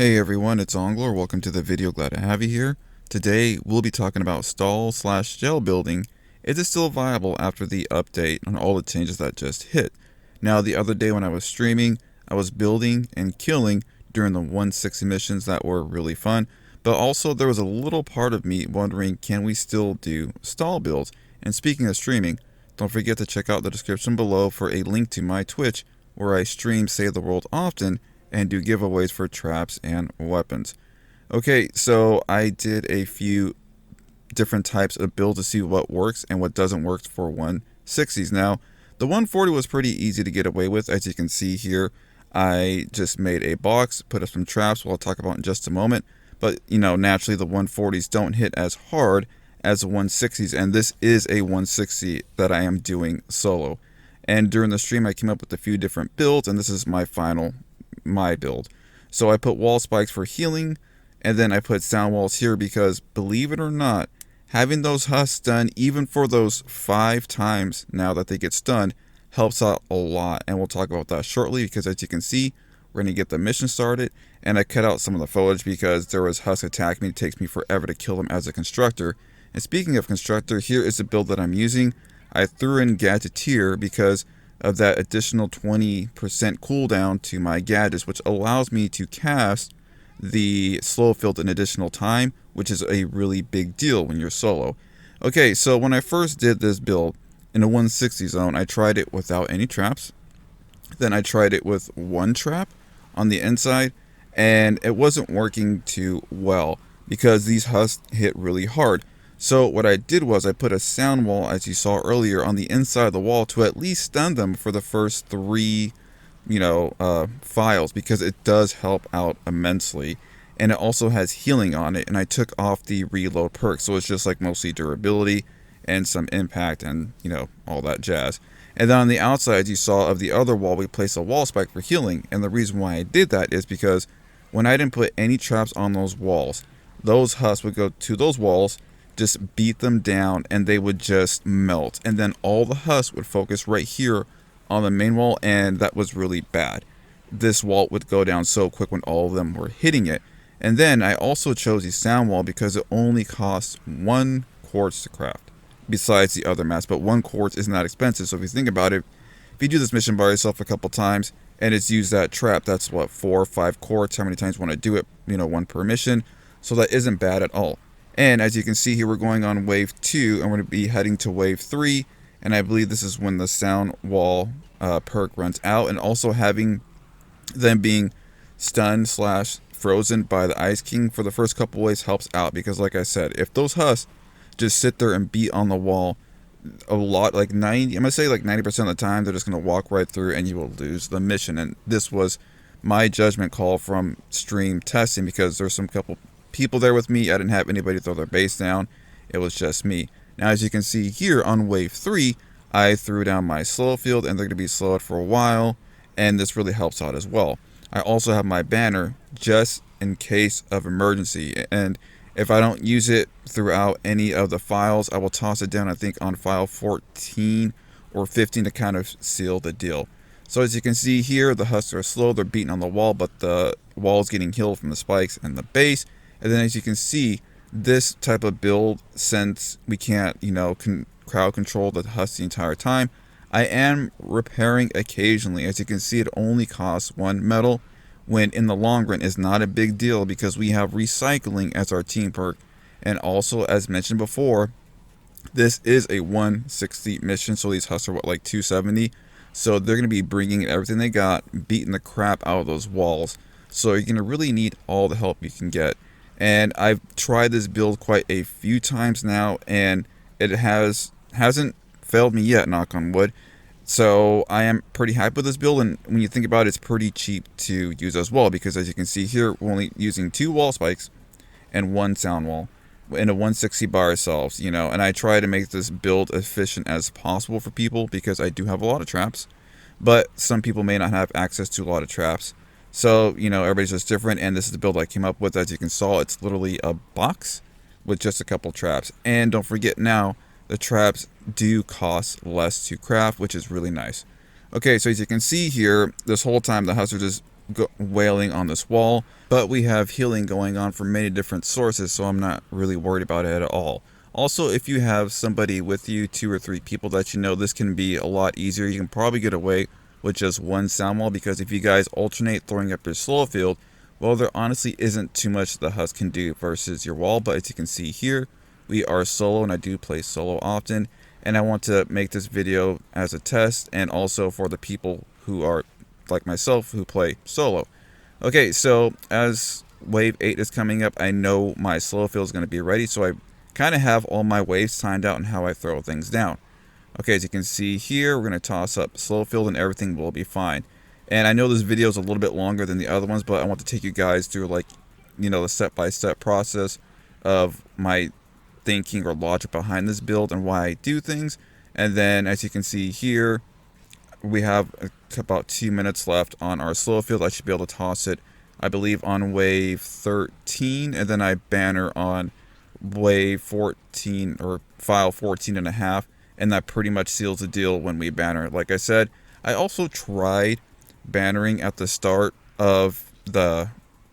Hey everyone, it's Onglor. Welcome to the video. Glad to have you here. Today we'll be talking about stall/gel building. Is it still viable after the update on all the changes that just hit? Now, the other day when I was streaming, I was building and killing during the 160 missions that were really fun, but also there was a little part of me wondering, can we still do stall builds? And speaking of streaming, don't forget to check out the description below for a link to my Twitch where I stream Save the World often and do giveaways for traps and weapons. Okay, so I did a few different types of builds to see what works and what doesn't work for 160s. Now, the 140 was pretty easy to get away with. As you can see here, I just made a box, put up some traps, I'll talk about in just a moment. But, naturally the 140s don't hit as hard as the 160s, and this is a 160 that I am doing solo. And during the stream, I came up with a few different builds, and this is my build. So I put wall spikes for healing, and then I put sound walls here because, believe it or not, having those husks done even for those 5 times now that they get stunned helps out a lot, and we'll talk about that shortly because as you can see, we're going to get the mission started. And I cut out some of the foliage because there was husks attacking me. It takes me forever to kill them as a constructor. And speaking of constructor, here is the build that I'm using. I threw in Gadgeteer because of that additional 20% cooldown to my gadgets, which allows me to cast the slow field an additional time, which is a really big deal when you're solo. Okay, so when I first did this build in a 160 zone, I tried it without any traps. Then I tried it with 1 trap on the inside, and it wasn't working too well because these husks hit really hard. So what I did was I put a sound wall, as you saw earlier, on the inside of the wall to at least stun them for the first 3, files, because it does help out immensely. And it also has healing on it, and I took off the reload perk, so it's just like mostly durability and some impact and, all that jazz. And then on the outside, you saw of the other wall, we placed a wall spike for healing. And the reason why I did that is because when I didn't put any traps on those walls, those husks would go to those walls, just beat them down, and they would just melt, and then all the husks would focus right here on the main wall, and that was really bad. This wall would go down so quick when all of them were hitting it. And then I also chose the sound wall because it only costs 1 quartz to craft besides the other mats, but 1 quartz is not expensive. So if you think about it, if you do this mission by yourself a couple times and it's used that trap, that's what, 4 or 5 quartz. How many times when I do it, 1 per mission, so that isn't bad at all. And as you can see here, we're going on wave 2, and we're going to be heading to wave 3. And I believe this is when the sound wall perk runs out. And also having them being stunned/frozen by the Ice King for the first couple waves helps out. Because like I said, if those husks just sit there and beat on the wall a lot, like 90, I'm going to say like 90% of the time, they're just going to walk right through and you will lose the mission. And this was my judgment call from stream testing because there's some couple people there with me. I didn't have anybody throw their base down. It was just me. Now, as you can see here on wave 3, I threw down my slow field, and they're going to be slowed for a while, and this really helps out as well. I also have my banner just in case of emergency, and if I don't use it throughout any of the files, I will toss it down, I think, on file 14 or 15 to kind of seal the deal. So as you can see here, the husks are slow, they're beating on the wall, but the wall is getting healed from the spikes and the base. And then as you can see, this type of build, since we can't, crowd control the husks the entire time, I am repairing occasionally. As you can see, it only costs 1 metal, when in the long run is not a big deal because we have recycling as our team perk. And also, as mentioned before, this is a 160 mission, so these husks are like 270. So they're going to be bringing everything they got, beating the crap out of those walls. So you're going to really need all the help you can get. And I've tried this build quite a few times now, and it hasn't failed me yet, knock on wood. So I am pretty happy with this build, and when you think about it, it's pretty cheap to use as well, because as you can see here, we're only using 2 wall spikes and 1 sound wall in a 160 by ourselves, and I try to make this build efficient as possible for people because I do have a lot of traps, but some people may not have access to a lot of traps. So, everybody's just different, and this is the build I came up with. As you can see, it's literally a box with just a couple traps. And don't forget now, the traps do cost less to craft, which is really nice. Okay, so as you can see here, this whole time the husks are just wailing on this wall, but we have healing going on from many different sources, so I'm not really worried about it at all. Also, if you have somebody with you, 2 or 3 people that you know, this can be a lot easier. You can probably get away with just one sound wall, because if you guys alternate throwing up your slow field, well, there honestly isn't too much the husk can do versus your wall. But as you can see here, we are solo, and I do play solo often, and I want to make this video as a test and also for the people who are like myself who play solo. Okay, so as wave 8 is coming up, I know my slow field is going to be ready, so I kind of have all my waves timed out and how I throw things down. Okay, as you can see here, we're going to toss up slow field and everything will be fine. And I know this video is a little bit longer than the other ones, but I want to take you guys through, like, you know, the step-by-step process of my thinking or logic behind this build and why I do things. And then as you can see here, we have about 2 minutes left on our slow field. I should be able to toss it, I believe, on wave 13, and then I banner on wave 14 or file 14 and a half, and that pretty much seals the deal when we banner. Like I said, I also tried bannering at the start of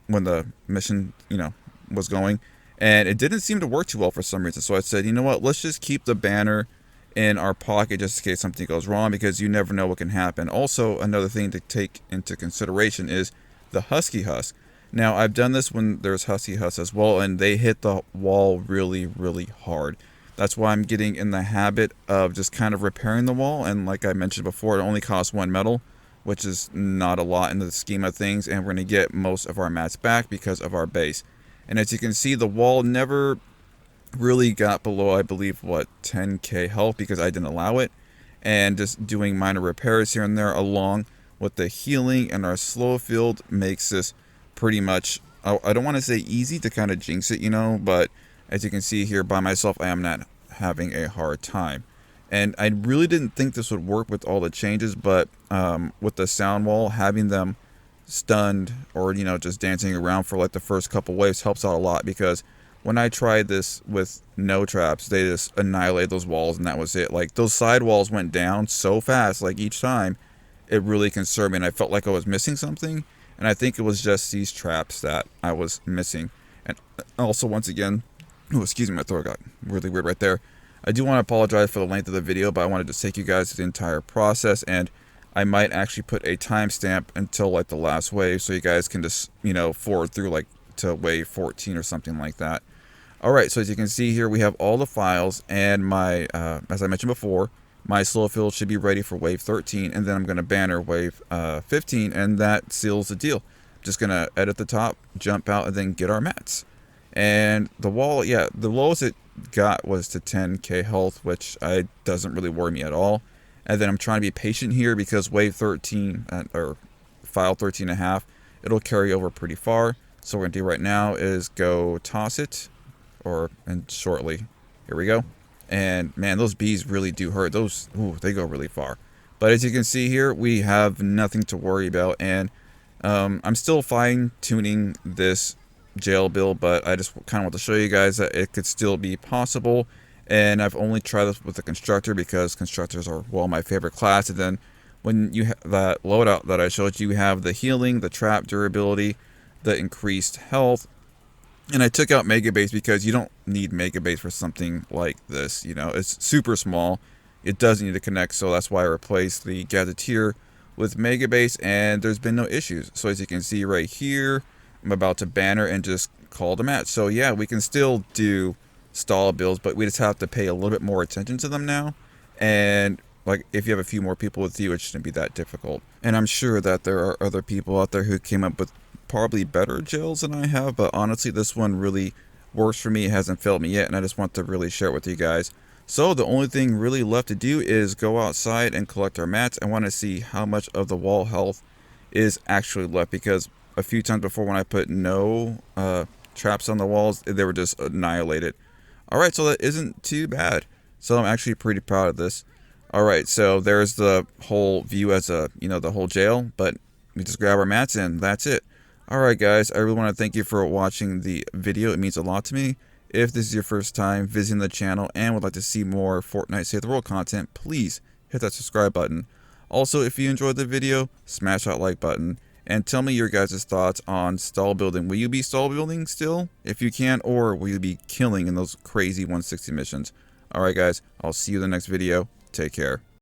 when the mission, you know, was going, and it didn't seem to work too well for some reason. So I said, you know what, let's just keep the banner in our pocket just in case something goes wrong, because you never know what can happen. Also, another thing to take into consideration is the husky husk. Now, I've done this when there's husky husks as well, and they hit the wall really, really hard. That's why I'm getting in the habit of just kind of repairing the wall. And like I mentioned before, it only costs 1 metal, which is not a lot in the scheme of things, and we're going to get most of our mats back because of our base. And as you can see, the wall never really got below, I believe, what, 10k health, because I didn't allow it, and just doing minor repairs here and there along with the healing and our slow field makes this pretty much, I don't want to say easy to kind of jinx it, you know, but as you can see here, by myself, I am not having a hard time. And I really didn't think this would work with all the changes, but with the sound wall, having them stunned or, you know, just dancing around for like the first couple waves helps out a lot, because when I tried this with no traps, they just annihilated those walls, and that was it. Like, those side walls went down so fast, like, each time, it really concerned me, and I felt like I was missing something, and I think it was just these traps that I was missing. And also, once again, oh, excuse me, my throat got really weird right there. I do want to apologize for the length of the video, but I wanted to take you guys through the entire process, and I might actually put a timestamp until, like, the last wave, so you guys can just, you know, forward through, like, to wave 14 or something like that. Alright, so as you can see here, we have all the files, and my, as I mentioned before, my slow field should be ready for wave 13, and then I'm going to banner wave 15, and that seals the deal. Just going to edit the top, jump out, and then get our mats. And the wall, yeah, the lowest it got was to 10k health, which doesn't really worry me at all. And then I'm trying to be patient here, because wave 13, or file 13 and a half, it'll carry over pretty far. So what we're going to do right now is go toss it, and shortly. Here we go. And man, those bees really do hurt. Those, ooh, they go really far. But as you can see here, we have nothing to worry about. And I'm still fine-tuning this jail build, but I just kind of want to show you guys that it could still be possible. And I've only tried this with the constructor, because constructors are, well, my favorite class. And then when you have that loadout that I showed you, you have the healing, the trap durability, the increased health. And I took out Mega Base because you don't need Mega Base for something like this. You know, it's super small. It doesn't need to connect, so that's why I replaced the Gazetteer with Mega Base, and there's been no issues. So as you can see right here, I'm about to banner and just call the match. So yeah, we can still do stall builds, but we just have to pay a little bit more attention to them now. And like, if you have a few more people with you, it shouldn't be that difficult. And I'm sure that there are other people out there who came up with probably better jails than I have, but honestly, this one really works for me. It hasn't failed me yet, and I just want to really share it with you guys. So the only thing really left to do is go outside and collect our mats. I want to see how much of the wall health is actually left, because a few times before, when I put no traps on the walls, they were just annihilated. Alright, so that isn't too bad. So I'm actually pretty proud of this. Alright, so there's the whole view as a, you know, the whole jail, but we just grab our mats and that's it. Alright guys, I really want to thank you for watching the video. It means a lot to me. If this is your first time visiting the channel and would like to see more Fortnite Save the World content, please hit that subscribe button. Also, if you enjoyed the video, smash that like button. And tell me your guys' thoughts on stall building. Will you be stall building still, if you can, or will you be killing in those crazy 160 missions? Alright guys, I'll see you in the next video. Take care.